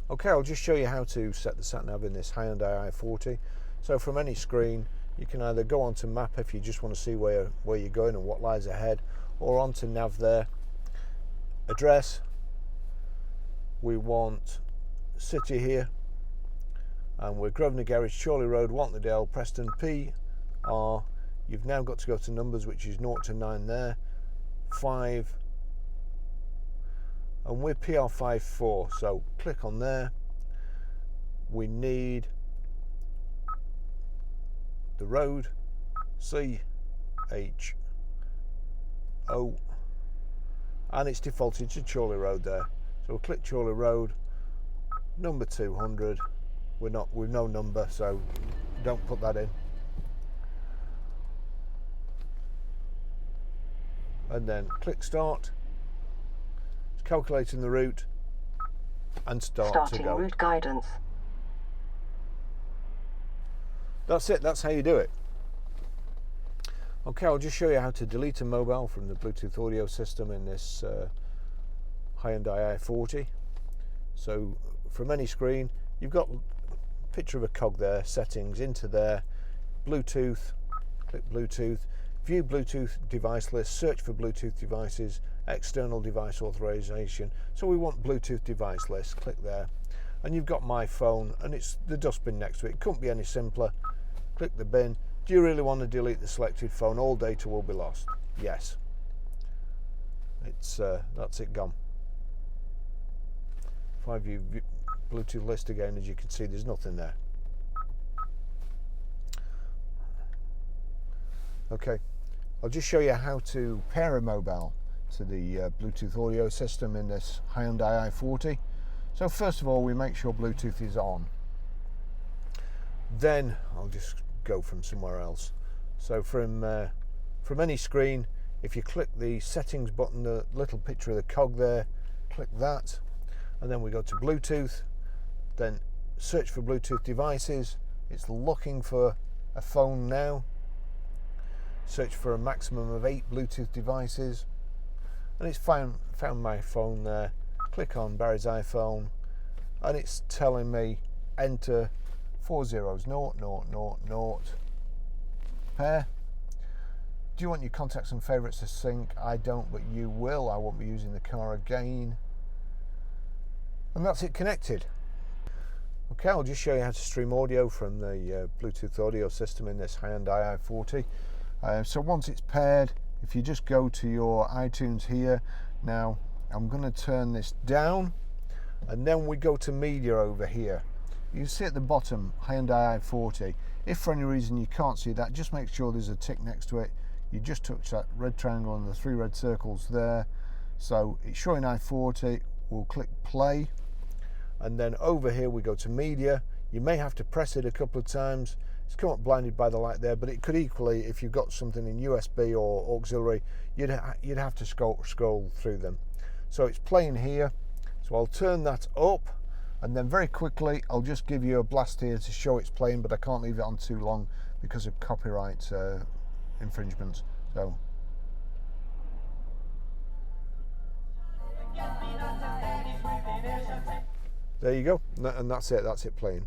Okay, I'll just show you how to set the sat-nav in this Hyundai i40. So from any screen, you can either go onto map if you just want to see where you're going and what lies ahead, or onto nav there. Address, we want city here, and we're Grosvenor Garage, Chorley Road, Wantondale, Preston, PR. You've now got to go to numbers, which is 0 to 9 there, 5, and we're PR54, so click on there. We need the road, CHO, and it's defaulted to Chorley Road there. So we'll click Chorley Road, number 200. We've no number, so don't put that in. And then click start. It's calculating the route and starting to go. Route guidance. That's it, that's how you do it. Okay, I'll just show you how to delete a mobile from the Bluetooth audio system in this Hyundai i40. So from any screen, you've got a picture of a cog there, settings, into there, Bluetooth, click Bluetooth, view Bluetooth device list, search for Bluetooth devices, external device authorization. So we want Bluetooth device list, click there. And you've got my phone, and it's the dustbin next to it. It couldn't be any simpler. Click the bin. Do you really want to delete the selected phone? All data will be lost. Yes. That's it, gone. If I view Bluetooth list again, as you can see, there's nothing there. Okay, I'll just show you how to pair a mobile to the Bluetooth audio system in this Hyundai i40. So first of all, we make sure Bluetooth is on. Then I'll just go from somewhere else. So from any screen, if you click the settings button, the little picture of the cog there, click that, and then we go to Bluetooth, then search for Bluetooth devices. It's looking for a phone now. Search for a maximum of 8 Bluetooth devices, and it's found my phone there. Click on Barry's iPhone, and it's telling me enter 4 zeros, 0, 0, 0, 0, pair. Do you want your contacts and favourites to sync? I don't, but you will. I won't be using the car again. And that's it connected. Okay, I'll just show you how to stream audio from the Bluetooth audio system in this Hyundai i40. So once it's paired, if you just go to your iTunes here, now I'm going to turn this down, and then we go to media over here. You see at the bottom, Hyundai i40. If for any reason you can't see that, just make sure there's a tick next to it. You just touch that red triangle and the 3 red circles there. So it's showing i40, we'll click play. And then over here we go to media. You may have to press it a couple of times. It's come up blinded by the light there, but it could equally, if you've got something in USB or auxiliary, you'd have to scroll through them. So it's playing here. So I'll turn that up, and then very quickly I'll just give you a blast here to show it's playing, but I can't leave it on too long because of copyright infringements. So there you go, and that's it playing.